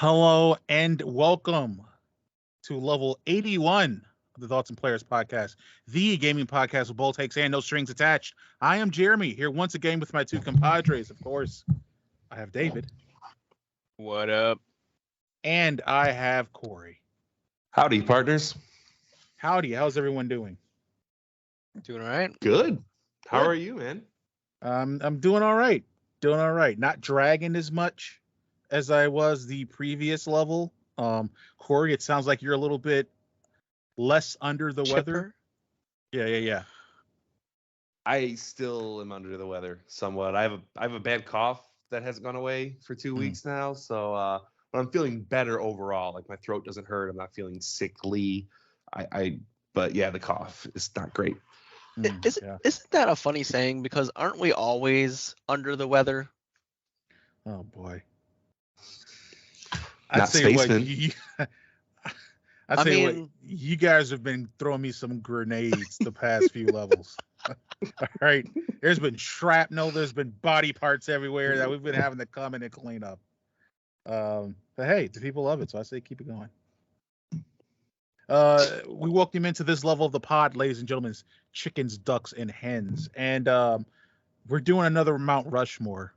Hello and welcome to level 81 of the Thoughts and Players podcast, the gaming podcast with bold takes and no strings attached. I am Jeremy, here once again with my two compadres. Of course, I have David. What up? And I have Corey. Howdy, partners. Howdy, how's everyone doing? Doing all right? Good. How Good. are you, man? I'm doing all right. Doing all right. Not dragging as much as I was the previous level. Corey, it sounds like you're a little bit less under the weather. Yeah. I still am under the weather somewhat. I have a bad cough that hasn't gone away for 2 weeks now. So but I'm feeling better overall. Like my throat doesn't hurt. I'm not feeling sickly. But yeah, the cough is not great. Isn't that a funny saying? Because aren't we always under the weather? Oh boy. Not spaceman. I'd say what, you guys have been throwing me some grenades the past few levels. All right. There's been shrapnel, there's been body parts everywhere that we've been having to come in and clean up. But hey, the people love it, so I say keep it going. We welcome into this level of the pod, ladies and gentlemen, chickens, ducks, and hens. And we're doing another Mount Rushmore.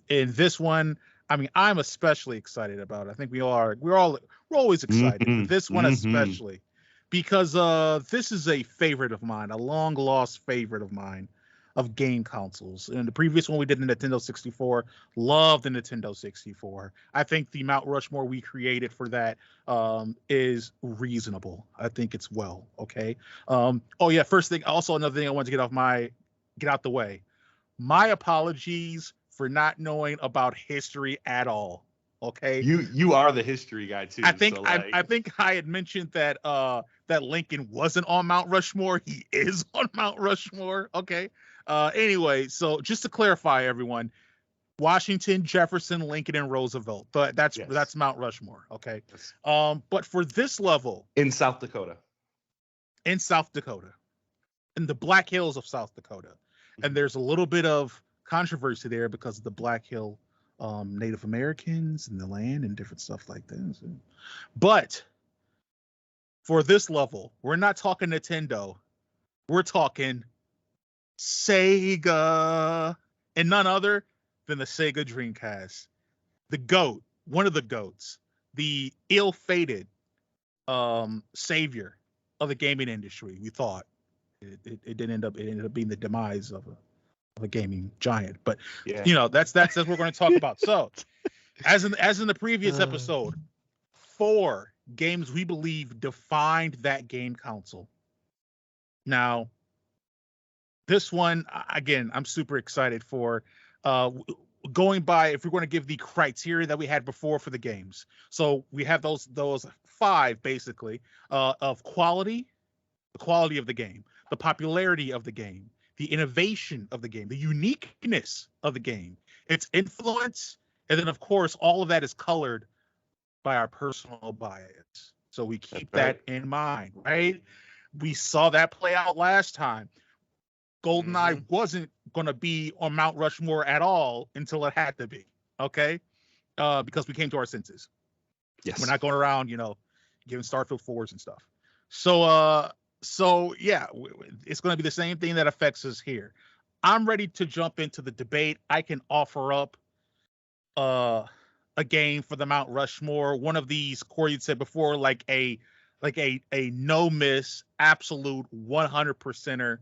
In this one, I mean, I'm especially excited about it. I think we are. We're always excited. But this one especially, because this is a favorite of mine, a long lost favorite of mine, of game consoles. And the previous one we did, the Nintendo 64, loved the Nintendo 64. I think the Mount Rushmore we created for that is reasonable. I think it's well okay. Oh yeah, first thing, also another thing I want to get out the way. My apologies for not knowing about history at all. Okay. You are the history guy too. I think I had mentioned that that Lincoln wasn't on Mount Rushmore. He is on Mount Rushmore. Okay. Anyway, so just to clarify, everyone, Washington, Jefferson, Lincoln, and Roosevelt. That's Mount Rushmore. Okay. Yes. But for this level in South Dakota, in the Black Hills of South Dakota, and there's a little bit of controversy there because of the Black Hill Native Americans and the land and different stuff like that. But for this level, we're not talking Nintendo. We're talking Sega, and none other than the Sega Dreamcast. The GOAT, one of the GOATs, the ill-fated savior of the gaming industry. We thought it ended up being the demise of a gaming giant, but yeah. That's what we're going to talk about. So, as in the previous episode, 4 games we believe defined that game console. Now, this one again, I'm super excited for. Going by, if we're going to give the criteria that we had before for the games, so we have those 5 basically of quality, the quality of the game, the popularity of the game, the innovation of the game, the uniqueness of the game, its influence, and then of course all of that is colored by our personal bias. So we keep that in mind, right? We saw that play out last time. GoldenEye wasn't going to be on Mount Rushmore at all until it had to be, okay? Because we came to our senses. Yes. We're not going around, giving Starfield 4s and stuff. So yeah, it's going to be the same thing that affects us here. I'm ready to jump into the debate. I can offer up a game for the Mount Rushmore. One of these, Corey, you said before, like a no miss, absolute 100%er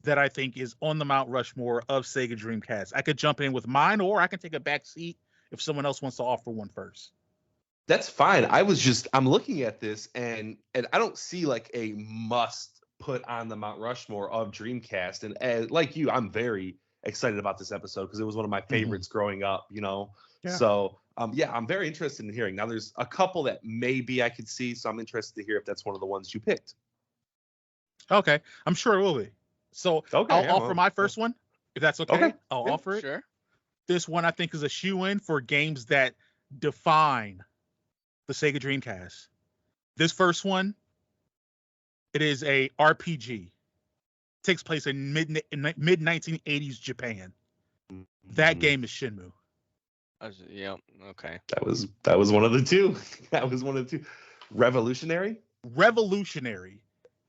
that I think is on the Mount Rushmore of Sega Dreamcast. I could jump in with mine, or I can take a back seat if someone else wants to offer one first. That's fine. I'm looking at this and I don't see like a must put on the Mount Rushmore of Dreamcast. And as, like you, I'm very excited about this episode because it was one of my favorites growing up, Yeah. So I'm very interested in hearing. Now there's a couple that maybe I could see, so I'm interested to hear if that's one of the ones you picked. Okay. I'm sure it will be. So I'll offer my first one, if that's okay. I'll offer it. Sure. This one I think is a shoe-in for games that define the Sega Dreamcast. This first one, it is a RPG. It takes place in mid 1980s Japan. That game is Shenmue. Yeah. Okay. That was one of the two. That was one of the two. Revolutionary. Revolutionary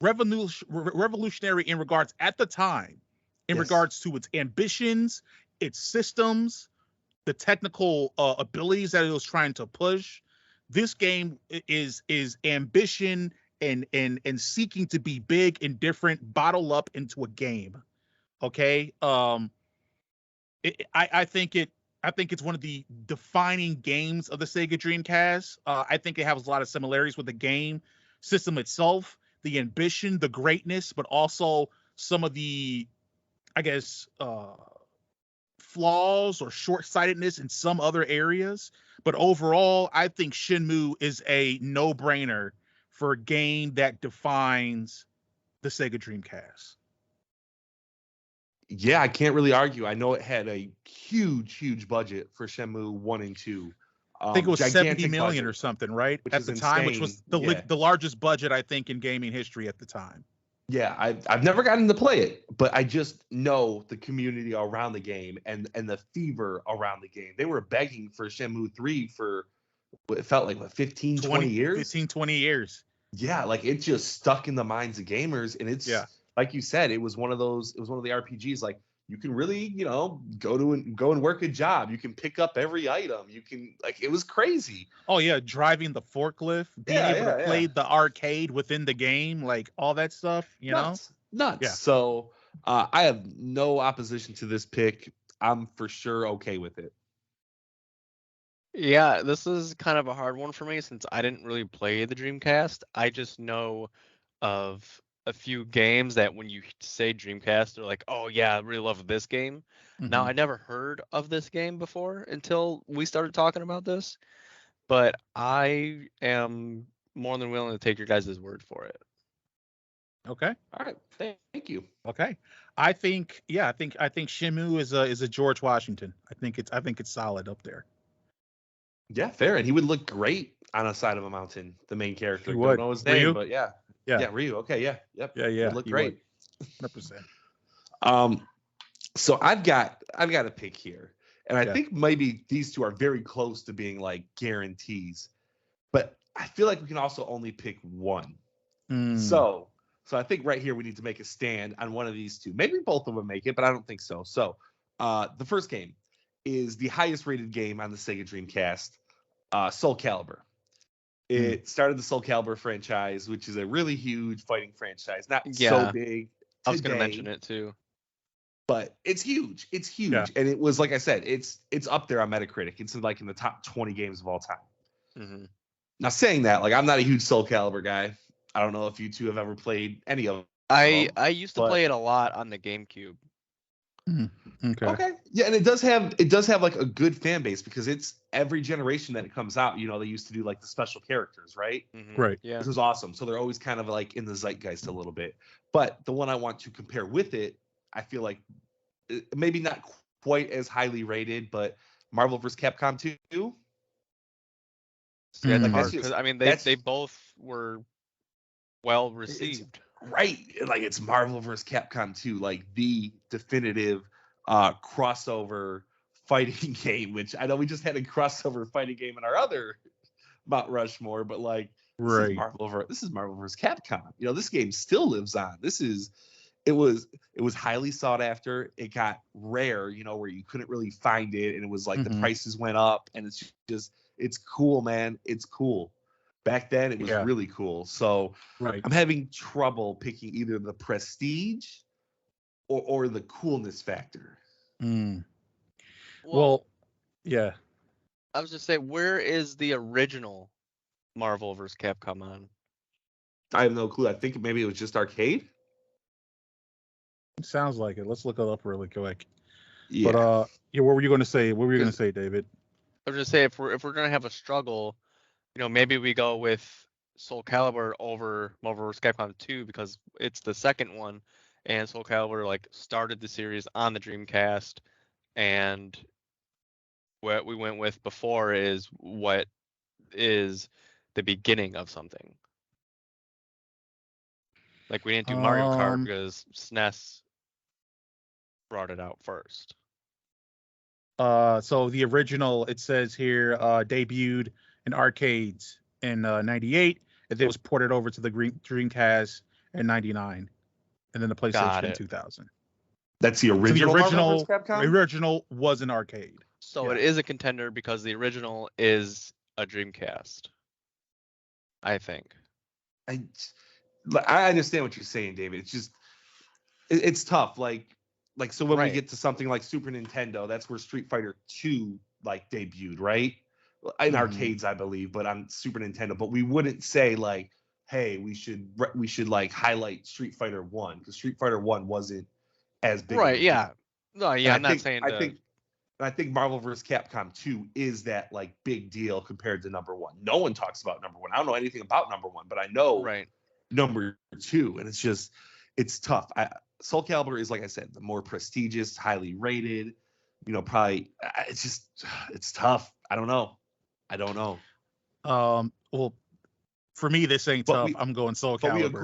in regards at the time, in regards to its ambitions, its systems, the technical abilities that it was trying to push. This game is ambition and seeking to be big and different, bottle up into a game. Okay. I think it's one of the defining games of the Sega Dreamcast. I think it has a lot of similarities with the game system itself, the ambition, the greatness, but also some of the, I guess, flaws or short-sightedness in some other areas. But overall, I think Shenmue is a no-brainer for a game that defines the Sega Dreamcast. Yeah, I can't really argue. I know it had a huge budget for Shenmue 1 and 2. I think it was 70 million budget, or something, right? Which at is the insane. time, which was the largest budget, I think, in gaming history at the time. Yeah, I've never gotten to play it, but I just know the community around the game and the fever around the game. They were begging for Shenmue 3 for what it felt like, 20 years? 15, 20 years. Yeah, like it just stuck in the minds of gamers. And it's like you said, it was one of the RPGs. Like you can really, go and work a job. You can pick up every item. You can, like, it was crazy. Oh yeah, driving the forklift, being able to play the arcade within the game, like all that stuff, Nuts. Yeah. So I have no opposition to this pick. I'm for sure okay with it. Yeah, this is kind of a hard one for me since I didn't really play the Dreamcast. I just know of a few games that when you say Dreamcast, they're like, oh yeah, I really love this game. Mm-hmm. Now, I never heard of this game before until we started talking about this, but I am more than willing to take your guys' word for it. Okay. All right. Thank you. Okay. I think Shenmue is a George Washington. I think it's solid up there. Yeah, fair. And he would look great on a side of a mountain, the main character. He would. Don't know his name, Ryu? but yeah, Ryu. Okay, yeah, yep. Yeah. Would look great. 100%. So I've got a pick here, and I think maybe these two are very close to being like guarantees, but I feel like we can also only pick one. So I think right here we need to make a stand on one of these two. Maybe both of them make it, but I don't think so. So the first game is the highest rated game on the Sega Dreamcast, Soul Calibur. It started the Soul Calibur franchise, which is a really huge fighting franchise. Not so big. I was going to mention it too. But it's huge. It's huge. Yeah. And it was, like I said, it's up there on Metacritic. It's in the top 20 games of all time. Mm-hmm. Now, saying that, like, I'm not a huge Soul Calibur guy. I don't know if you two have ever played any of them. I used to play it a lot on the GameCube. Okay. Yeah, and it does have like a good fan base because it's every generation that it comes out, they used to do like the special characters, right? Mm-hmm. Right. Yeah. This is awesome. So they're always kind of like in the zeitgeist a little bit. But the one I want to compare with it, I feel like maybe not quite as highly rated, but Marvel vs. Capcom 2. Yeah, because I mean they both were well received. Right. Like it's Marvel vs. Capcom 2, like the definitive crossover fighting game, which I know we just had a crossover fighting game in our other Mount Rushmore, but like this is Marvel vs. Capcom. This game still lives on. It was highly sought after. It got rare, where you couldn't really find it, and it was like the prices went up, and it's cool, man. It's cool. Back then, it was really cool. So I'm having trouble picking either the prestige or the coolness factor. Well, yeah. I was just saying, where is the original Marvel vs. Capcom on? I have no clue. I think maybe it was just arcade. Sounds like it. Let's look it up really quick. Yeah. But what were you going to say? What were you going to say, David? I was just saying, if we're going to have a struggle, maybe we go with Soul Calibur over Marvel vs. Capcom 2 because it's the second one, and Soul Calibur like started the series on the Dreamcast, and what we went with before is what is the beginning of something. Like we didn't do Mario Kart because SNES brought it out first. So the original, it says here, debuted in arcades in '98, and then was ported over to the Dreamcast in '99, and then the Got PlayStation in it. 2000. That's the So the original Marvel vs. Capcom? original was an arcade. So it is a contender because the original is a Dreamcast. I think. I understand what you're saying, David. It's just it's tough. Like so when we get to something like Super Nintendo, that's where Street Fighter 2 like debuted, right? In arcades, I believe, but on Super Nintendo. But we wouldn't say like, hey, we should like highlight Street Fighter 1 because Street Fighter 1 wasn't as big. Right? Yeah. No. Yeah. I'm not saying. I think Marvel vs. Capcom 2 is that like big deal compared to number 1. No one talks about number 1. I don't know anything about number 1, but I know number 2, and it's tough. Soul Calibur is, like I said, the more prestigious, highly rated. Probably it's tough. I don't know. Well, for me, this ain't tough. I'm going Soul Calibur. But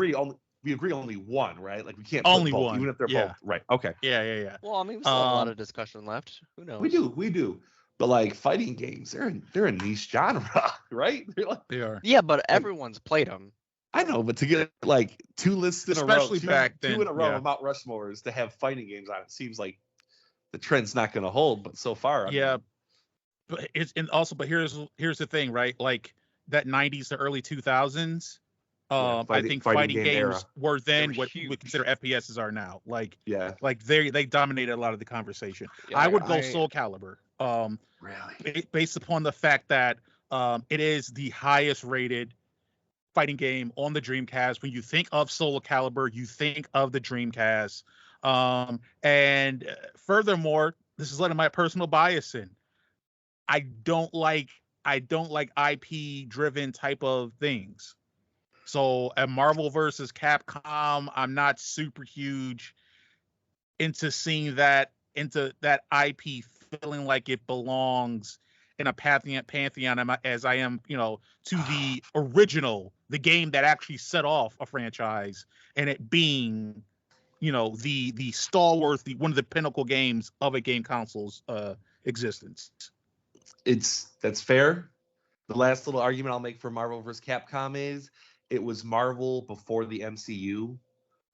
we agree only one, right? Like we can't only put both, one, even if they're both right. Okay. Yeah. Well, I mean, we still have a lot of discussion left. Who knows? We do. But like fighting games, they're a niche genre, right? They are. Yeah, but everyone's played them. I know, but to get like 2 lists in especially a row, back then, 2 in a row of Mount Rushmores to have fighting games on it seems like the trend's not going to hold. But so far, but here's the thing, right? Like that '90s to early 2000s. I think fighting games were then what you would consider FPSs are now. Like they dominated a lot of the conversation. Yeah, I would go Soul Calibur. Really? Based upon the fact that it is the highest rated fighting game on the Dreamcast. When you think of Soul Calibur, you think of the Dreamcast. And furthermore, this is letting my personal bias in. I don't like IP driven type of things. So at Marvel versus Capcom, I'm not super huge into seeing that IP feeling like it belongs in a pantheon as I am, to the original, the game that actually set off a franchise, and it being, the stalwart, one of the pinnacle games of a game console's existence. That's fair. The last little argument I'll make for Marvel vs. Capcom is it was Marvel before the MCU,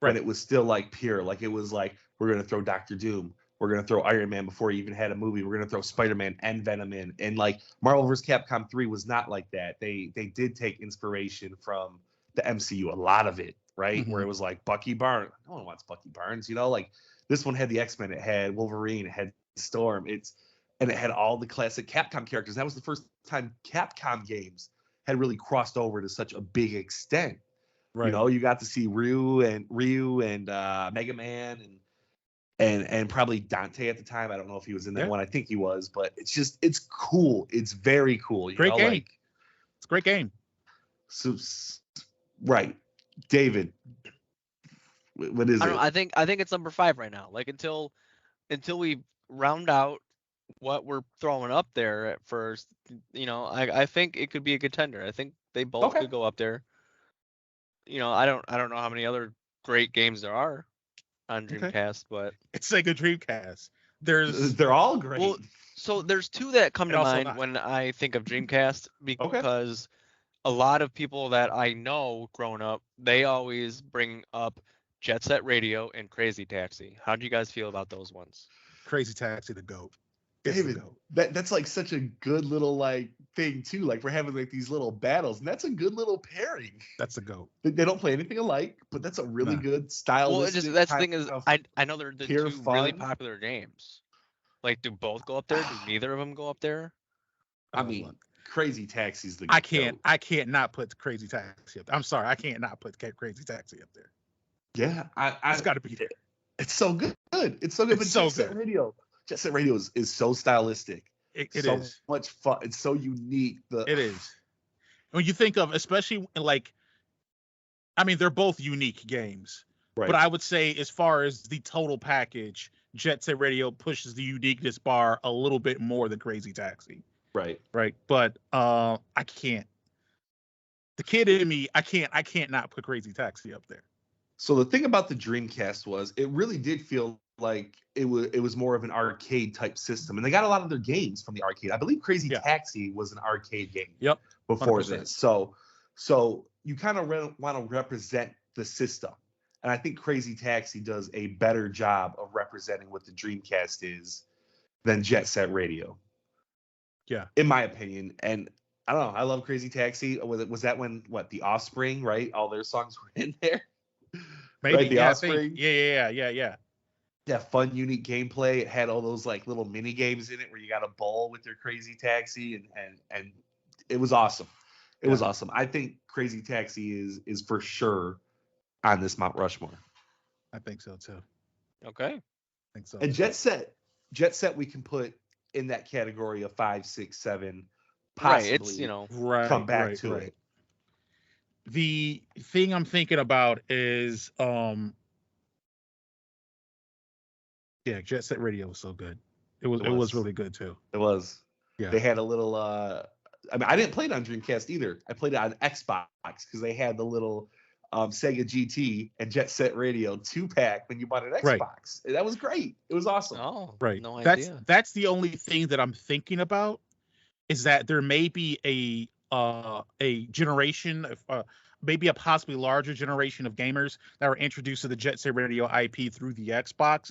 when it was still like pure. Like it was like, we're gonna throw Doctor Doom, we're gonna throw Iron Man before he even had a movie, we're gonna throw Spider-Man and Venom in. And like Marvel vs. Capcom 3 was not like that. They did take inspiration from the MCU, a lot of it, right? Where it was like Bucky Barnes. No one wants Bucky Barnes, like this one had the X-Men, it had Wolverine, it had Storm, and it had all the classic Capcom characters. That was the first time Capcom games had really crossed over to such a big extent. Right. You got to see Ryu and Mega Man and probably Dante at the time. I don't know if he was in that one. I think he was, but it's cool. It's very cool. Great game. It's a great game. So, right, David. What is it? I think it's number 5 right now. Like until we round out what we're throwing up there at first, I think it could be a contender. I think they both could go up there. I don't know how many other great games there are on Dreamcast, but it's Sega Dreamcast. They're all great. Well, so there's 2 that come to mind when I think of Dreamcast, because a lot of people that I know growing up, they always bring up Jet Set Radio and Crazy Taxi. How do you guys feel about those ones? Crazy Taxi, the GOAT. David, that's like such a good little like thing too. Like we're having like these little battles, and that's a good little pairing. That's a GOAT. They don't play anything alike, but that's a really good style. Well, that's the thing is, I know they're the 2 really popular games. Like, do both go up there? Do neither of them go up there? I mean, Crazy Taxi's the. I can't not put Crazy Taxi up there. I'm sorry, I can't not put Crazy Taxi up there. Yeah, it's got to be there. It's so good. It's so good. It's so good. Jet Set Radio is so stylistic. It so is much fun. It's so unique. It is. When you think of, especially they're both unique games. Right. But I would say, as far as the total package, Jet Set Radio pushes the uniqueness bar a little bit more than Crazy Taxi. Right. But I can't. The kid in me, I can't not put Crazy Taxi up there. So the thing about the Dreamcast was it really did feel like it was more of an arcade type system, and they got a lot of their games from the arcade. I believe Crazy Taxi was an arcade game. Yep. Before 100%. this, so you kind of want to represent the system, and I think Crazy Taxi does a better job of representing what the Dreamcast is than Jet Set Radio. Yeah, in my opinion. And I don't know. I love Crazy Taxi. Was that when The Offspring, right? All their songs were in there. Maybe. Right, The Offspring. Yeah. Yeah, fun, unique gameplay. It had all those like little mini games in it where you got a bowl with your Crazy Taxi, and it was awesome. It was awesome. I think Crazy Taxi is for sure on this Mount Rushmore. I think so too. Okay. I think so. And Jet Set, we can put in that category of 5, 6, 7. Possibly, right. It's come back to it. The thing I'm thinking about is Jet Set Radio was so good. It was really good too. It was. Yeah. They had a little I mean, I didn't play it on Dreamcast either. I played it on Xbox because they had the little Sega GT and Jet Set Radio 2-pack when you bought an Xbox. Right. That was great. It was awesome. Oh, right. No idea. That's the only thing that I'm thinking about, is that there may be a generation of maybe a possibly larger generation of gamers that were introduced to the Jet Set Radio IP through the Xbox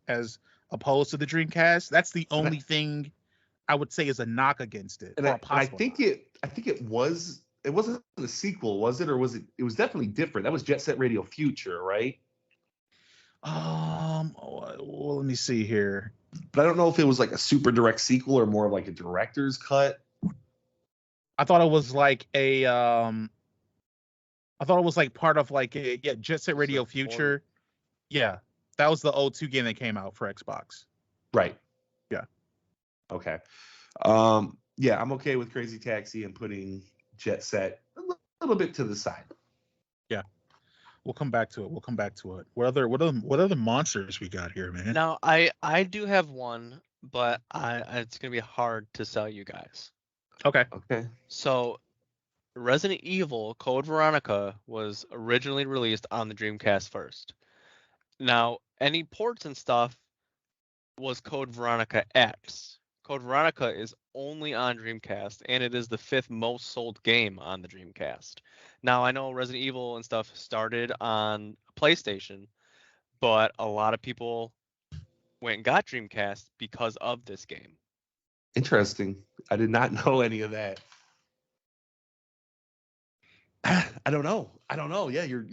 as opposed to the Dreamcast. That's the only thing I would say is a knock against it. And I think it wasn't a sequel, was it? Or was it? It was definitely different. That was Jet Set Radio Future, right? Well, let me see here. But I don't know if it was like a super direct sequel or more of like a director's cut. I thought it was like part of like Jet Set Radio Future. Yeah, that was the O2 game that came out for Xbox. Right. Yeah. Okay. Yeah, I'm okay with Crazy Taxi and putting Jet Set a little bit to the side. Yeah. We'll come back to it. What other monsters we got here, man? Now, I do have one, but it's gonna be hard to sell you guys. Okay. So, Resident Evil Code Veronica was originally released on the Dreamcast first. Now, any ports and stuff was Code Veronica X. Code Veronica is only on Dreamcast, and it is the 5th most sold game on the Dreamcast. Now, I know Resident Evil and stuff started on PlayStation, but a lot of people went and got Dreamcast because of this game. Interesting. I did not know any of that. I don't know. Yeah, you're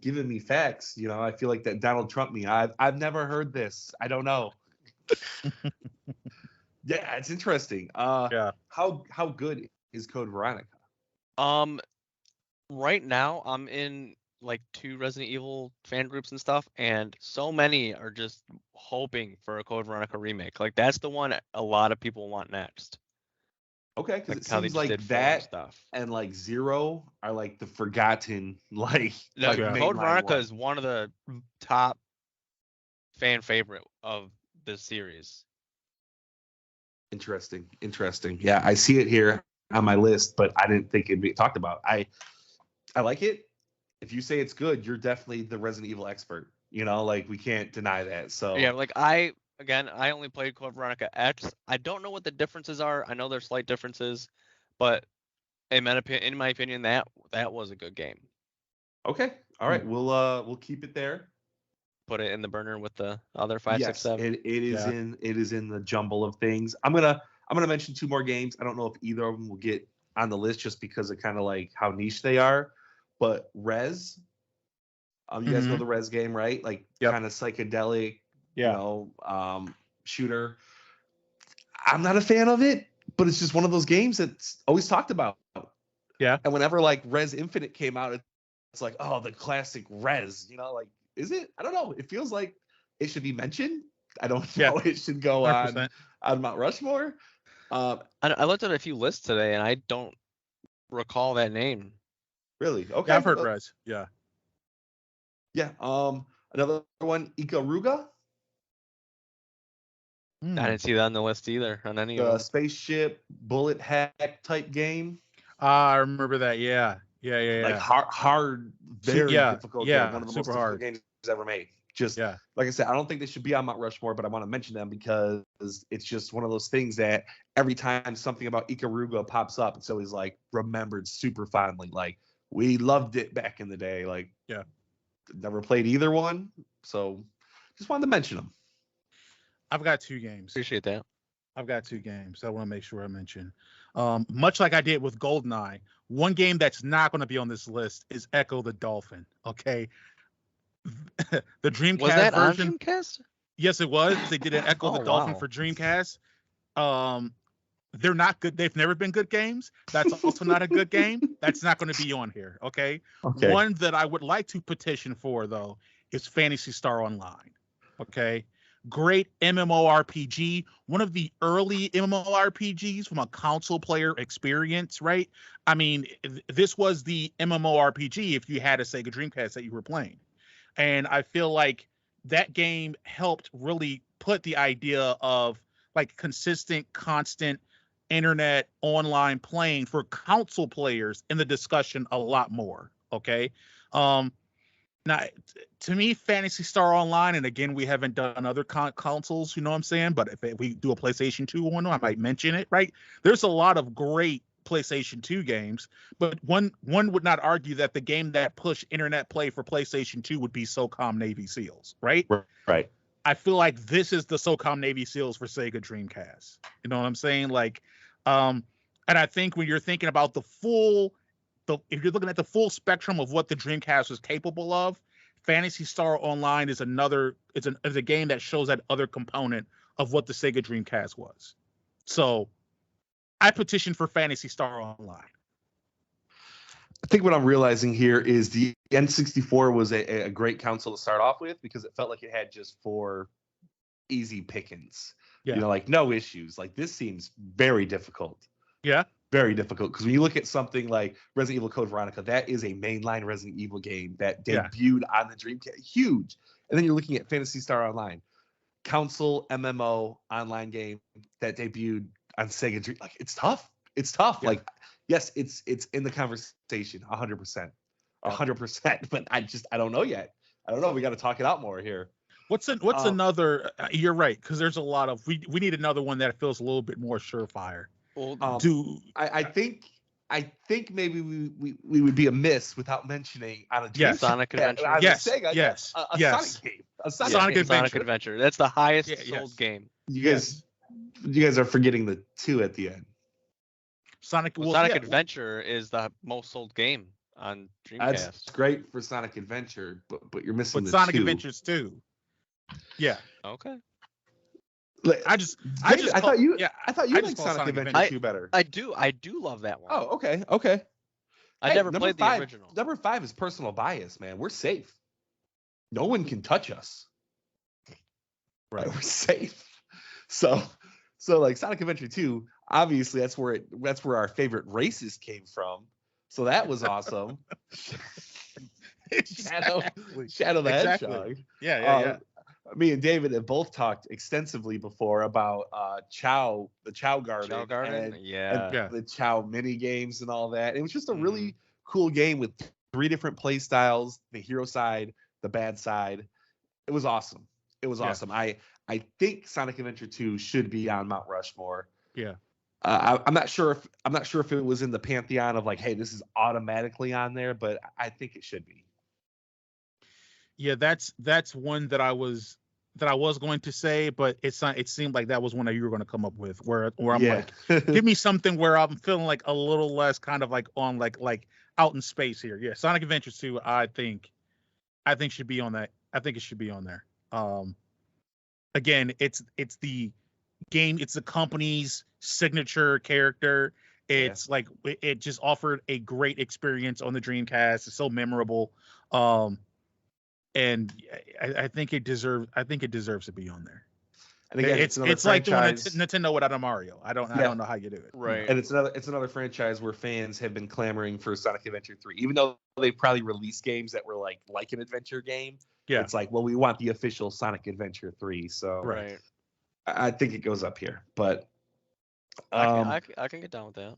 giving me facts. You know, I feel like that Donald Trump me. I've never heard this. I don't know. Yeah, it's interesting. Yeah. How good is Code Veronica? Right now I'm in like 2 Resident Evil fan groups and stuff, and so many are just hoping for a Code Veronica remake. Like that's the one a lot of people want next. Okay, because Like it how they seems just like did that stuff. and like Zero are like the forgotten No, like Code mainline Veronica one. is one of the top fan favorite of this series. Interesting. Yeah, I see it here on my list, but I didn't think it'd be talked about. I like it. If you say it's good, you're definitely the Resident Evil expert. You know, like we can't deny that. So Yeah, like I only played Code Veronica X. I don't know what the differences are. I know there's slight differences, but in my opinion, that was a good game. okay, all right, we'll keep it there. Put it in the burner with the other 5, Yes, 6, 7. it is in the jumble of things. I'm gonna mention 2 more games. I don't know if either of them will get on the list just because of kind of like how niche they are. But Rez, you guys know the Rez game, right? Like kind of psychedelic, you know, shooter. I'm not a fan of it, but it's just one of those games that's always talked about. Yeah. And whenever like Rez Infinite came out, it's like, oh, the classic Rez, you know, like, is it? I don't know. It feels like it should be mentioned. I don't know. It should go 100%. on Mount Rushmore. I looked at a few lists today, and I don't recall that name. Really? Okay. Yeah, I've heard Rez. Yeah. Yeah. Another one, Ikaruga. I didn't see that on the list either. On any of The them. spaceship bullet heck type game. I remember that. Yeah. Like hard, very difficult game. One of the most difficult games ever made. Just like I said, I don't think they should be on Mount Rushmore, but I want to mention them because it's just one of those things that every time something about Ikaruga pops up, it's always like remembered super fondly. Like we loved it back in the day. Like never played either one, so just wanted to mention them. I've got 2 games. Appreciate that. I've got 2 games I want to make sure I mention. Much like I did with GoldenEye, one game that's not going to be on this list is Echo the Dolphin. Okay. The Dreamcast was that version. On Dreamcast? Yes, it was. They did an Echo the Dolphin for Dreamcast. They're not good. They've never been good games. That's also not a good game. That's not going to be on here. Okay. One that I would like to petition for, though, is Phantasy Star Online. Okay. Great MMORPG, one of the early MMORPGs from a console player experience, right? I mean, this was the MMORPG if you had a Sega Dreamcast that you were playing. And I feel like that game helped really put the idea of like consistent, constant internet online playing for console players in the discussion a lot more. Okay. Now, to me, Phantasy Star Online, and again, we haven't done other consoles, you know what I'm saying? But if we do a PlayStation 2 one, I might mention it, right? There's a lot of great PlayStation 2 games, but one would not argue that the game that pushed internet play for PlayStation 2 would be SOCOM Navy SEALs, right? Right. I feel like this is the SOCOM Navy SEALs for Sega Dreamcast. You know what I'm saying? Like, and I think when you're thinking about if you're looking at the full spectrum of what the Dreamcast was capable of, Phantasy Star Online is a game that shows that other component of what the Sega Dreamcast was. So I petitioned for Phantasy Star Online. I think what I'm realizing here is the N64 was a great console to start off with because it felt like it had just 4 easy pickings. Yeah. You know, like no issues. Like this seems very difficult. Yeah. Very difficult because when you look at something like Resident Evil Code Veronica, that is a mainline Resident Evil game that debuted on the Dreamcast, huge. And then you're looking at Phantasy Star Online, console MMO online game that debuted on Sega Dream. Like it's tough. It's tough. Yeah. Like yes, it's in the conversation, 100%, 100%. But I don't know yet. I don't know. We got to talk it out more here. What's another? You're right because there's a lot of we need another one that feels a little bit more surefire. I think maybe we would be amiss without mentioning on a Sonic Adventure. Sega, yes, a Sonic game, Sonic Adventure. That's the highest sold game. You guys are forgetting the 2 at the end. Sonic Adventure is the most sold game on Dreamcast. That's great for Sonic Adventure, but you're missing the Sonic 2. Adventures 2. Yeah. Okay. I thought you liked Sonic Adventure 2 better. I do love that one. Oh, okay. I never played the original. Number 5 is personal bias, man. We're safe. No one can touch us. Right, we're safe. So like Sonic Adventure 2, obviously that's where our favorite races came from. So that was awesome. Shadow the Hedgehog. Yeah. Me and David have both talked extensively before about the Chow Garden, and the Chow mini games and all that. It was just a really cool game with 3 different play styles: the hero side, the bad side. It was awesome. I think Sonic Adventure 2 should be on Mount Rushmore. Yeah. I'm not sure if it was in the pantheon of like, hey, this is automatically on there, but I think it should be. Yeah, that's one that I was going to say, but it seemed like that was one that you were going to come up with, where I'm like, give me something where I'm feeling like a little less kind of like on like out in space here. Yeah, Sonic Adventure 2, I think should be on that. I think it should be on there. Again, it's the game, it's the company's signature character. It's like it just offered a great experience on the Dreamcast. It's so memorable. And I think it deserves to be on there. And again, it's like doing Nintendo without a Mario. I don't know how you do it. Right. And it's another franchise where fans have been clamoring for Sonic Adventure 3, even though they probably released games that were like an adventure game. Yeah. It's like, well, we want the official Sonic Adventure 3. So right. I think it goes up here, but I can get down with that.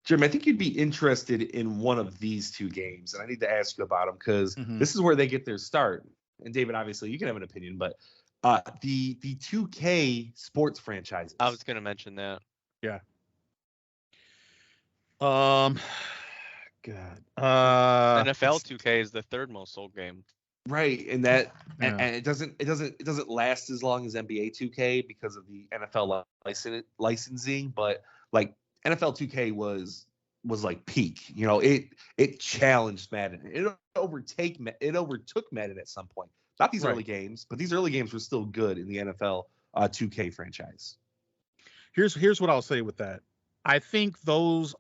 Jim, I think you'd be interested in one of these 2 games, and I need to ask you about them because this is where they get their start. and David, obviously, you can have an opinion, but the 2K sports franchises. I was going to mention that. Yeah. God. NFL 2K is the third most sold game. Right, and that and it doesn't last as long as NBA 2K because of the NFL licensing, but like NFL 2K was like peak. You know, it challenged Madden. It overtook Madden at some point. Not these early games, but these early games were still good in the NFL 2K franchise. Here's what I'll say with that. I think those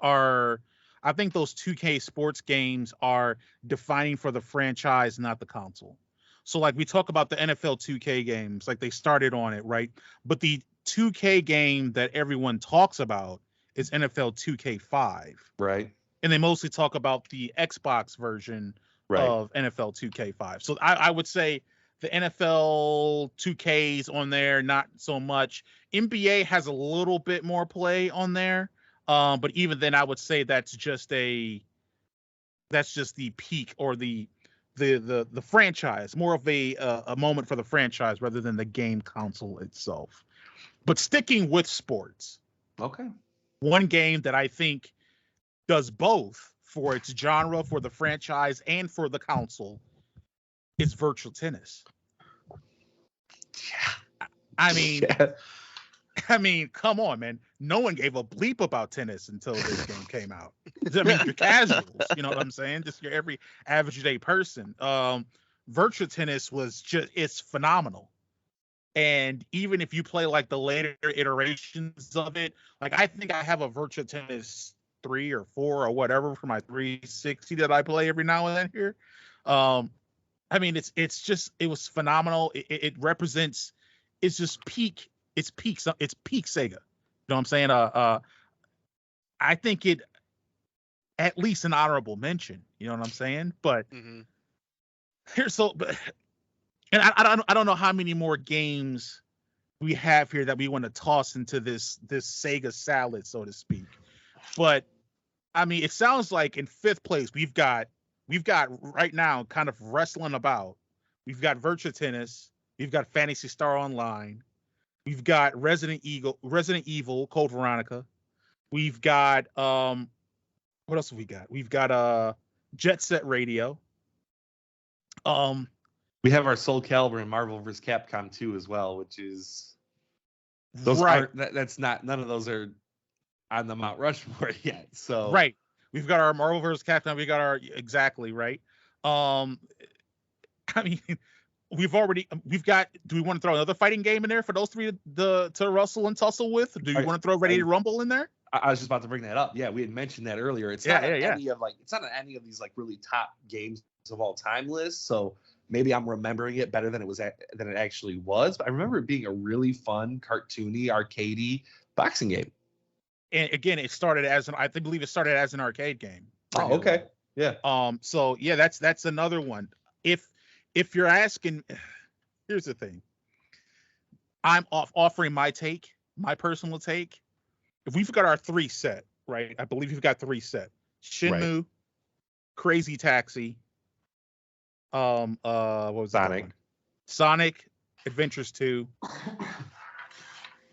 2K sports games are defining for the franchise, not the console. So like we talk about the NFL 2K games, like they started on it, right? But the 2K game that everyone talks about is NFL 2K5. Right. And they mostly talk about the Xbox version of NFL 2K5. So I would say the NFL 2Ks on there, not so much. NBA has a little bit more play on there. But even then, I would say that's just the peak or the franchise, more of a moment for the franchise rather than the game console itself. But sticking with sports, okay, one game that I think does both for its genre, for the franchise, and for the console is virtual tennis. Yeah, I mean, come on, man. No one gave a bleep about tennis until this game came out. I mean, you're casuals, you know what I'm saying? Just your every average day person. Virtual tennis it's phenomenal. And even if you play like the later iterations of it, like I think I have a virtual tennis 3 or 4 or whatever for my 360 that I play every now and then here. I mean, it was phenomenal. It represents, it's just peak. It's peak Sega. You know what I'm saying? I think it at least an honorable mention. You know what I'm saying? But and I don't know how many more games we have here that we want to toss into this Sega salad, so to speak. But I mean, it sounds like in 5th place we've got right now kind of wrestling about. We've got virtual tennis. We've got Phantasy Star Online. We've got Resident Evil, Code Veronica. We've got what else have we got? We've got Jet Set Radio. We have our Soul Calibur and Marvel vs. Capcom 2 as well, which is none of those are on the Mount Rushmore yet. So right. We've got our Marvel vs. Capcom, we got our exactly right. I mean, do we want to throw another fighting game in there for those three to wrestle and tussle with? Do you want to throw Ready to Rumble in there? I was just about to bring that up. Yeah, we had mentioned that earlier. It's not on any of these like really top games of all time lists. So maybe I'm remembering it better than it actually was. But I remember it being a really fun, cartoony, arcadey boxing game. And again, I believe it started as an arcade game. Oh, okay. Yeah. So yeah, that's another one. If you're asking, here's the thing. I'm offering my personal take. If we've got our 3 set, right? I believe we've got 3 set. Shenmue, right. Crazy Taxi, what was Sonic? Sonic Adventures 2.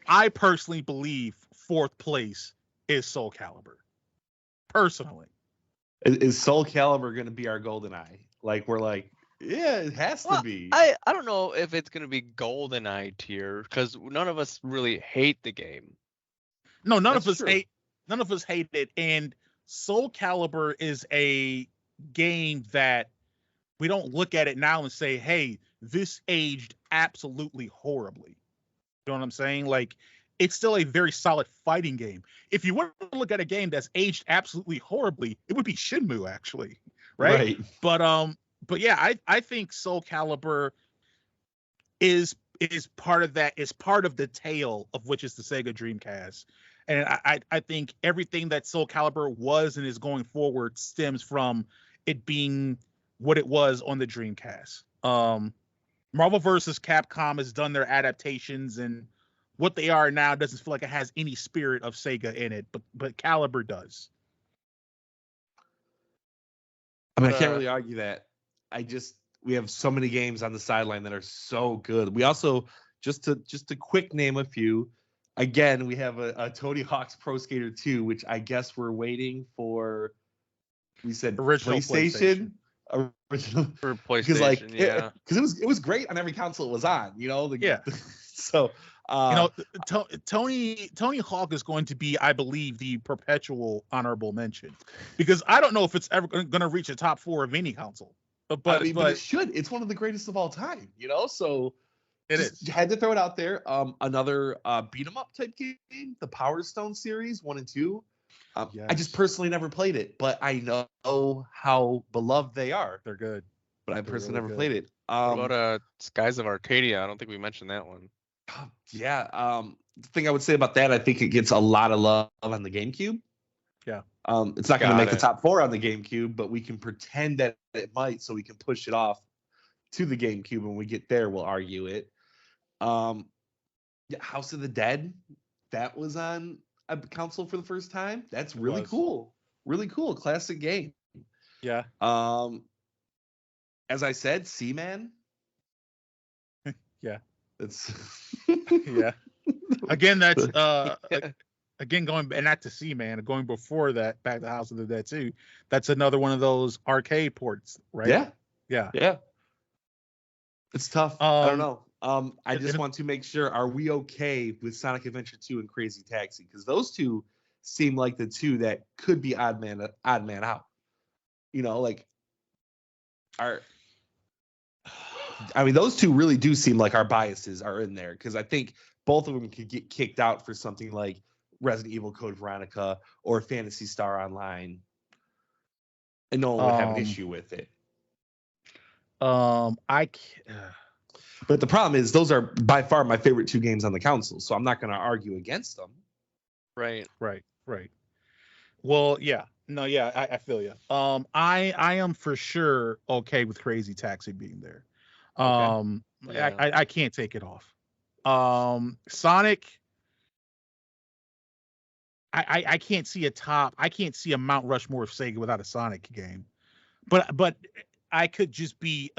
I personally believe 4th place is Soul Calibur. Personally. Is Soul Calibur going to be our golden eye? Like we're like, yeah, it has to be. I don't know if it's going to be GoldenEye tier because none of us really hate the game. No, none of us hate it. And Soul Calibur is a game that we don't look at it now and say, hey, this aged absolutely horribly. You know what I'm saying? Like, it's still a very solid fighting game. If you want to look at a game that's aged absolutely horribly, it would be Shenmue, actually. Right. But yeah, I think Soul Calibur is part of that, is part of the tale of which is the Sega Dreamcast. And I think everything that Soul Calibur was and is going forward stems from it being what it was on the Dreamcast. Marvel vs. Capcom has done their adaptations, and what they are now doesn't feel like it has any spirit of Sega in it, but Calibur does. I mean, I can't really argue that. We have so many games on the sideline that are so good. We also just to quick name a few. Again, we have a Tony Hawk's Pro Skater 2, which I guess we're waiting for. We said Original PlayStation. Original For because like PlayStation, it was great on every console it was on. Yeah. So Tony Hawk is going to be, I believe, the perpetual honorable mention, because I don't know if it's ever going to reach a top 4 of any console. But it should. It's one of the greatest of all time. So it is. Had to throw it out there. Another beat 'em up type game, the Power Stone series 1 and 2. Yes. I just personally never played it, but I know how beloved they are. They're good. But I personally never played it. what about Skies of Arcadia? I don't think we mentioned that one. Yeah. The thing I would say about that, I think it gets a lot of love on the GameCube. Yeah. It's not going to make the top 4 on the GameCube, but we can pretend that it might, so we can push it off to the GameCube. When we get there, we'll argue it. House of the Dead, that was on a console for the first time. That's really cool. Really cool. Classic game. Yeah. As I said, Seaman. Yeah. It's yeah. Again, that's again going, and not to Seaman, going before that, back to House of the Dead 2. That's another one of those arcade ports, right? Yeah. It's tough. I don't know. I just want to make sure, are we okay with Sonic Adventure 2 and Crazy Taxi? Because those two seem like the two that could be odd man out. Those two really do seem like our biases are in there, because I think both of them could get kicked out for something like Resident Evil Code Veronica or Phantasy Star Online, and no one would have an issue with it. But the problem is, those are by far my favorite 2 games on the console, so I'm not going to argue against them. Right. Well, yeah. No, yeah, I feel you. I am for sure okay with Crazy Taxi being there. Yeah. I can't take it off. Sonic, I can't see a Mount Rushmore of Sega without a Sonic game. But I could just be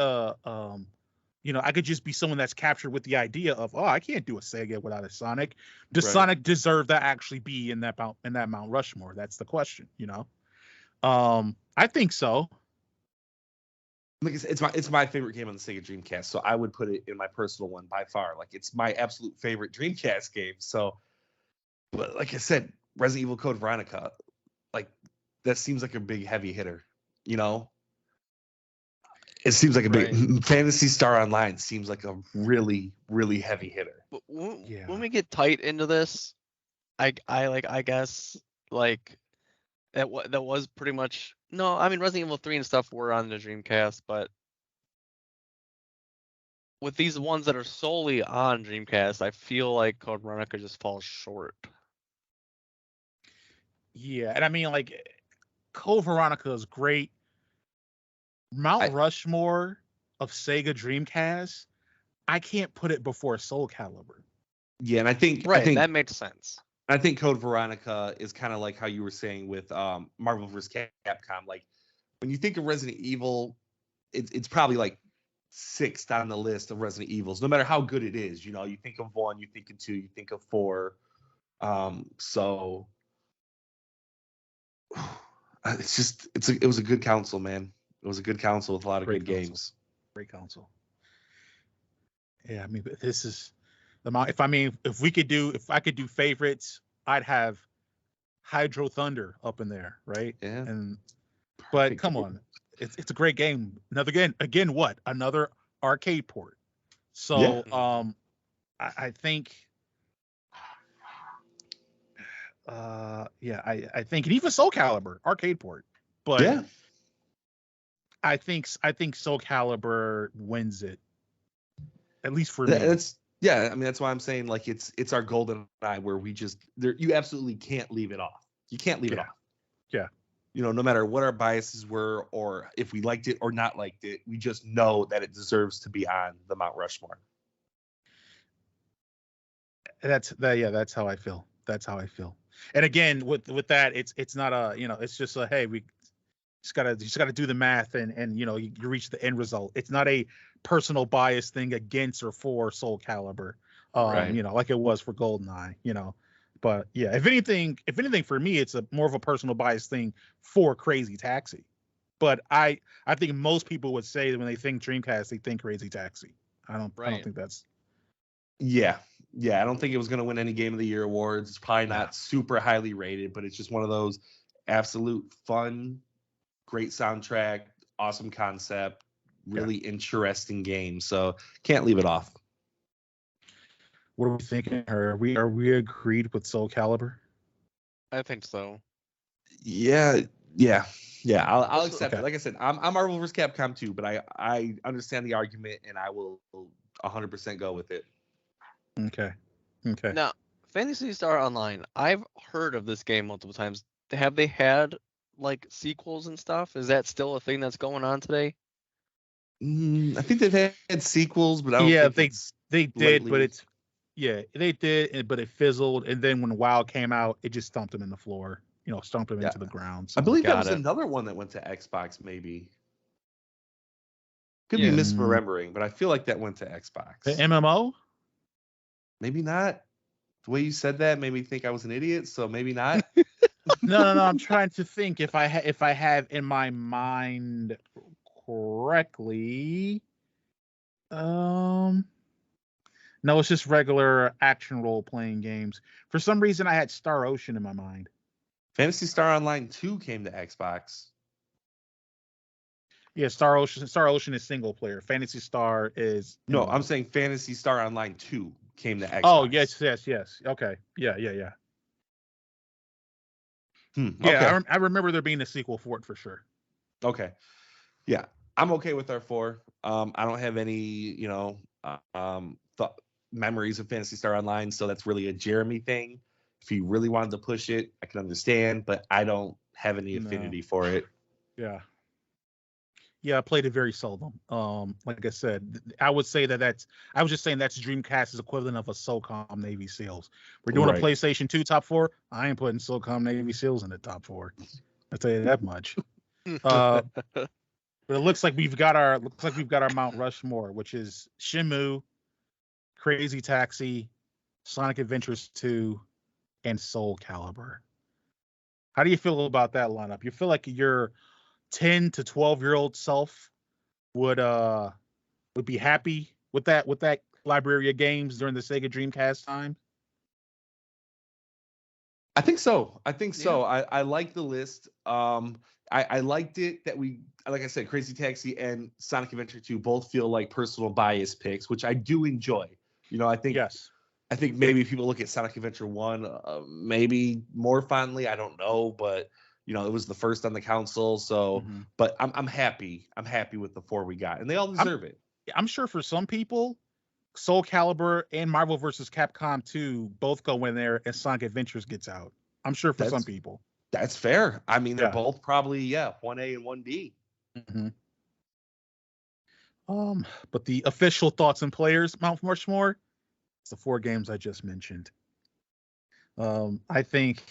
I could just be someone that's captured with the idea of, I can't do a Sega without a Sonic. Does Sonic deserve to actually be in that Mount Rushmore? That's the question, I think so. It's my favorite game on the Sega Dreamcast, so I would put it in my personal one by far. Like, it's my absolute favorite Dreamcast game. So, but like I said, Resident Evil Code Veronica, like, that seems like a big heavy hitter, It seems like a big Phantasy Star Online seems like a really, really heavy hitter. But when we get tight into this, I guess like that was pretty much Resident Evil 3 and stuff were on the Dreamcast, but with these ones that are solely on Dreamcast, I feel like Code Veronica just falls short. Yeah, and Code Veronica is great. Mount Rushmore of Sega Dreamcast, I can't put it before Soul Calibur. Yeah, and I think that makes sense. I think Code Veronica is kind of like how you were saying with Marvel vs. Capcom. Like, when you think of Resident Evil, it's probably like 6th on the list of Resident Evils, no matter how good it is. You think of 1, you think of 2, you think of 4. So it was a good console, man. It was a good console with a lot of good games. Great console. Yeah, but this is if I could do favorites, I'd have Hydro Thunder up in there, right? Yeah. But come on, it's a great game. Another arcade port. So I think I think, and even Soul Calibur arcade port, but I think Soul Calibur wins it, at least for me. That's why I'm saying, like, it's our golden eye, where you absolutely can't leave it off. You can't leave it off. Yeah. No matter what our biases were, or if we liked it or not liked it, we just know that it deserves to be on the Mount Rushmore. That's how I feel. And again, with that, it's not it's just hey, just gotta do the math and you reach the end result. It's not a personal bias thing against or for Soul Calibur, Right. like it was for GoldenEye, But yeah, if anything for me, it's a more of a personal bias thing for Crazy Taxi. But I think most people would say that when they think Dreamcast, they think Crazy Taxi. I don't think that's. Yeah. I don't think it was going to win any Game of the Year awards. It's probably not super highly rated, but it's just one of those absolute fun, great soundtrack, awesome concept, really interesting game. So can't leave it off. What are we thinking? Are we agreed with Soul Calibur? I think so. Yeah. I'll accept it. Like I said, I'm Marvel vs. Capcom too, but I understand the argument and I will 100% go with it. Okay. Now, Phantasy Star Online, I've heard of this game multiple times. Have they had like sequels and stuff? Is that still a thing that's going on today? I think they've had sequels, but I don't think they did, lately. but they did, but it fizzled. And then when WoW came out, it just stumped them in the floor. Stumped them into the ground. So. I believe that was another one that went to Xbox, maybe. Could be misremembering, but I feel like that went to Xbox. The MMO? Maybe not. The way you said that made me think I was an idiot, so maybe not. No. I'm trying to think if I have in my mind correctly. No, it's just regular action role playing games. For some reason, I had Star Ocean in my mind. Phantasy Star Online 2 came to Xbox. Yeah, Star Ocean is single player. Phantasy Star is. No, I'm saying Phantasy Star Online 2 came to Xbox. Oh, yes. Okay. Yeah. Yeah, I remember there being a sequel for it for sure. Okay. Yeah, I'm okay with our 4. I don't have any, memories of Phantasy Star Online, so that's really a Jeremy thing. If he really wanted to push it, I can understand, but I don't have any affinity for it. Yeah, I played it very seldom. Like I said, I would say I was just saying that's Dreamcast's equivalent of a SOCOM Navy SEALs. We're doing a PlayStation 2 top 4. I ain't putting SOCOM Navy SEALs in the top 4. I'll tell you that much. But it looks like we've got our Mount Rushmore, which is Shenmue, Crazy Taxi, Sonic Adventures 2, and Soul Calibur. How do you feel about that lineup? You feel like your 10 to 12-year-old self would be happy with that library of games during the Sega Dreamcast time? I think so. I like the list. I liked it that we, like I said, Crazy Taxi and Sonic Adventure 2 both feel like personal bias picks, which I do enjoy. I think I think maybe people look at Sonic Adventure 1 maybe more fondly. I don't know, but it was the first on the console, so but I'm happy. I'm happy with the 4 we got, and they all deserve it. I'm sure for some people, Soul Calibur and Marvel vs. Capcom 2 both go in there and Sonic Adventures gets out. I'm sure for some people. That's fair. I mean, they're both probably 1A and 1B. But the official thoughts and players, Mount Rushmore, it's the 4 games I just mentioned. I think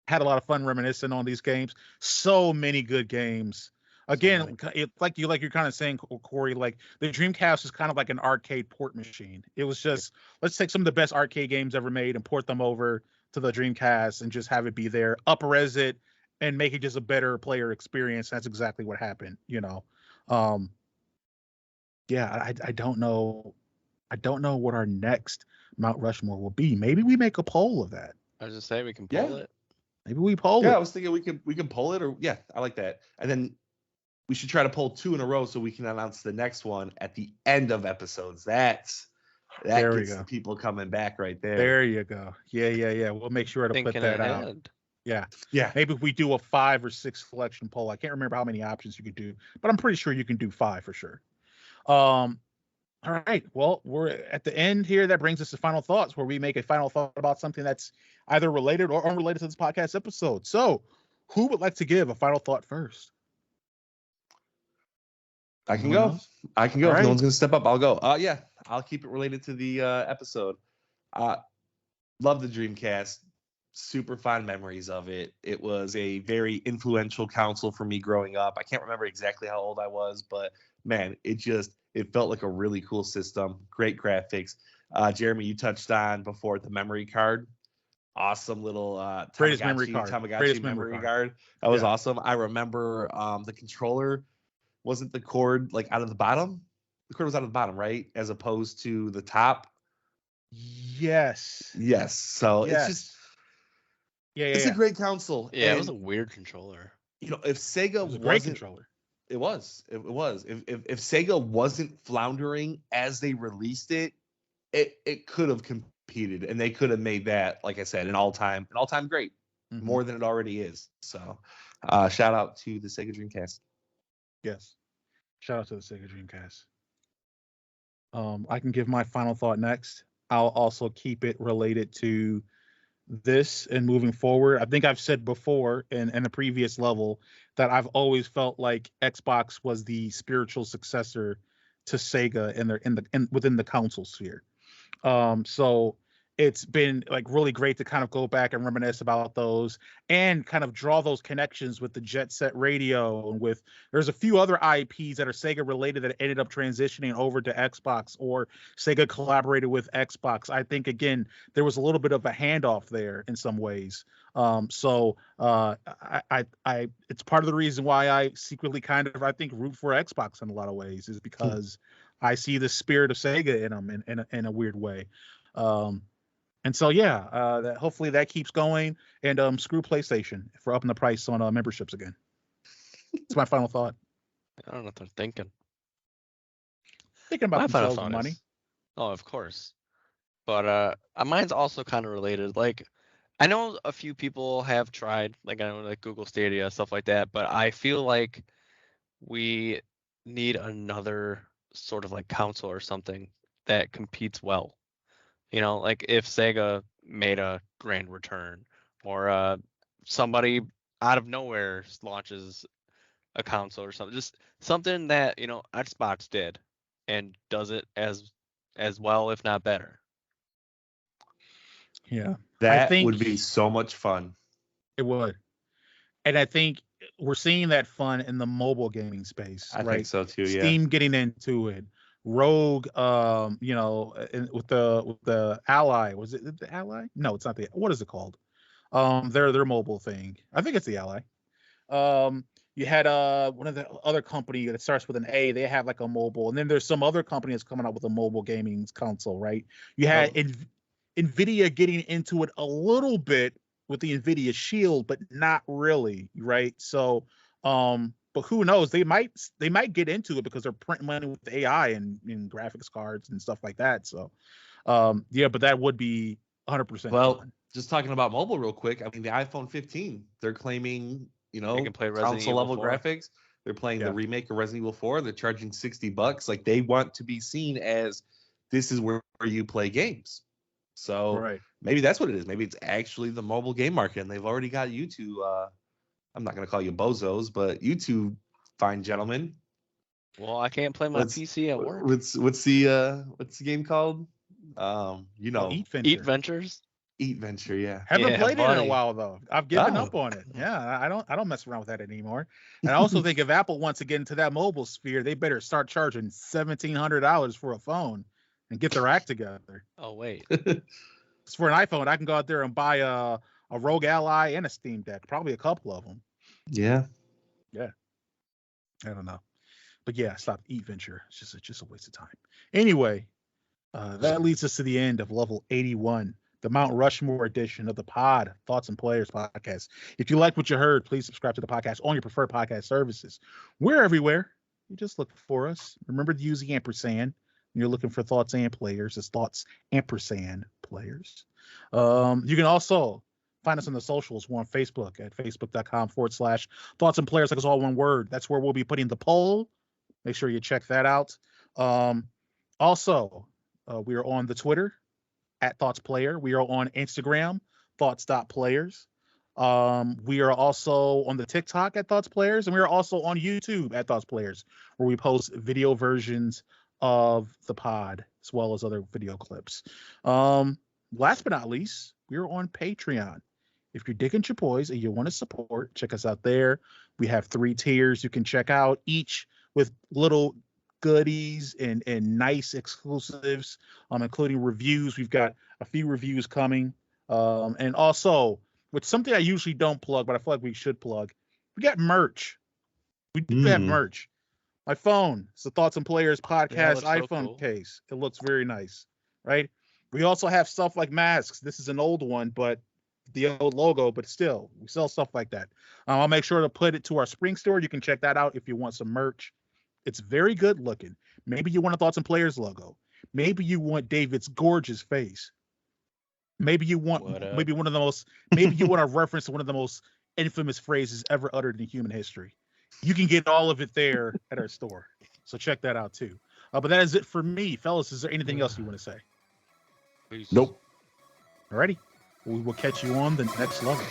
had a lot of fun reminiscing on these games. So many good games. Again, like you're kind of saying, Corey, like the Dreamcast is kind of like an arcade port machine. It was just, let's take some of the best arcade games ever made and port them over to the Dreamcast and just have it be there, up-res it, and make it just a better player experience. That's exactly what happened, I don't know. I don't know what our next Mount Rushmore will be. Maybe we make a poll of that. I was just saying we can poll it. Maybe we poll it. Yeah, I was thinking we can poll it, or I like that. And then we should try to pull 2 in a row so we can announce the next one at the end of episodes. That gets the people coming back right there. There you go. Yeah. We'll make sure to put that out. Yeah. Maybe if we do a 5 or 6 selection poll. I can't remember how many options you could do, but I'm pretty sure you can do 5 for sure. All right. Well, we're at the end here. That brings us to final thoughts, where we make a final thought about something that's either related or unrelated to this podcast episode. So, who would like to give a final thought first? I can go. If no one's going to step up, I'll go. I'll keep it related to the episode. Love the Dreamcast. super fond memories of it. It was a very influential console for me growing up. I can't remember exactly how old I was, but man, it felt like a really cool system. Great graphics. Jeremy, you touched on before the memory card. Awesome little Greatest memory card. Tamagotchi Greatest memory card. That was awesome. I remember the controller wasn't the cord like out of the bottom. The cord was out of the bottom, right? As opposed to the top. Yes. Yes. So Yes. it's just it's a great console. Yeah, and, it was a weird controller. If Sega was a great controller. It was. If Sega wasn't floundering as they released it, it could have competed, and they could have made that, like I said, an all-time great, more than it already is. So, shout out to the Sega Dreamcast. Yes, shout out to the Sega Dreamcast. I can give my final thought next. I'll also keep it related to this and moving forward. I think I've said before in a previous level that I've always felt like Xbox was the spiritual successor to Sega within the console sphere. So it's been like really great to kind of go back and reminisce about those and kind of draw those connections with the Jet Set Radio and there's a few other IPs that are Sega related that ended up transitioning over to Xbox, or Sega collaborated with Xbox. I think again there was a little bit of a handoff there in some ways. So it's part of the reason why I secretly kind of I think root for Xbox in a lot of ways, is because I see the spirit of Sega in them in a weird way. And so hopefully that keeps going, and screw PlayStation for upping the price on memberships again. That's my final thought. I don't know what they're thinking. Thinking about themselves and money. Oh, of course. But mine's also kind of related. Like, I know a few people have tried, like I know like Google Stadia, stuff like that, but I feel like we need another sort of like console or something that competes well. Like if Sega made a grand return, or somebody out of nowhere launches a console or something, just something that Xbox did and does it as well, if not better. Yeah, that would be so much fun. It would, and I think we're seeing that fun in the mobile gaming space. I think so too. Steam getting into it. Rogue, with the Ally, was it the Ally? No, it's not what is it called? Their mobile thing. I think it's the Ally. You had one of the other company that starts with an A. They have like a mobile, and then there's some other company that's coming out with a mobile gaming console, right? You had Nvidia getting into it a little bit with the Nvidia Shield, but not really, right? So, but who knows? They might get into it because they're printing money with AI and graphics cards and stuff like that. So, but that would be 100%. Well, just talking about mobile real quick. I mean, the iPhone 15, they're claiming, they can play console level graphics. They're playing the remake of Resident Evil 4. They're charging $60. Like, they want to be seen as this is where you play games. So maybe that's what it is. Maybe it's actually the mobile game market, and they've already got you two. I'm not going to call you bozos, but you two fine gentlemen. Well, I can't play my PC at work. What's the game called? Eat Ventures. Eat Venture, yeah. Haven't played it in a while though. I've given up on it. Yeah, I don't mess around with that anymore. And I also think if Apple wants to get into that mobile sphere, they better start charging $1,700 for a phone and get their act together. Oh wait. For an iPhone, I can go out there and buy a Rogue Ally and a Steam Deck, probably a couple of them. Yeah. I don't know, but stop Eat Venture. It's just a waste of time. Anyway, that leads us to the end of level 81, the Mount Rushmore edition of the Pod Thoughts and Players podcast. If you like what you heard, please subscribe to the podcast on your preferred podcast services. We're everywhere. You just look for us. Remember to use the ampersand when you're looking for thoughts and players. It's thoughts ampersand players. You can also find us on the socials. We're on Facebook at facebook.com/thoughts and players. Like it's all one word. That's where we'll be putting the poll. Make sure you check that out. Also, we are on the Twitter at Thoughts Player. We are on Instagram, thoughts.players. We are also on the TikTok at Thoughts Players, and we are also on YouTube at Thoughts Players, where we post video versions of the pod as well as other video clips. Last but not least, we are on Patreon. If you're digging your boys and you want to support, check us out there. We have 3 tiers you can check out, each with little goodies and nice exclusives, including reviews. We've got a few reviews coming. And also, with something I usually don't plug, but I feel like we should plug, we got merch. We do have merch. My phone, it's the Thoughts and Players podcast iPhone case. It looks very nice, right? We also have stuff like masks. This is an old one, but the old logo, but still, we sell stuff like that. I'll make sure to put it to our spring store. You can check that out if you want some merch. It's very good looking. Maybe you want a Thoughts and Players logo. Maybe you want David's gorgeous face. Maybe you want maybe you want to reference one of the most infamous phrases ever uttered in human history. You can get all of it there at our store. So check that out too. But that is it for me. Fellas, is there anything else you want to say? Nope. Alrighty. We will catch you on the next level.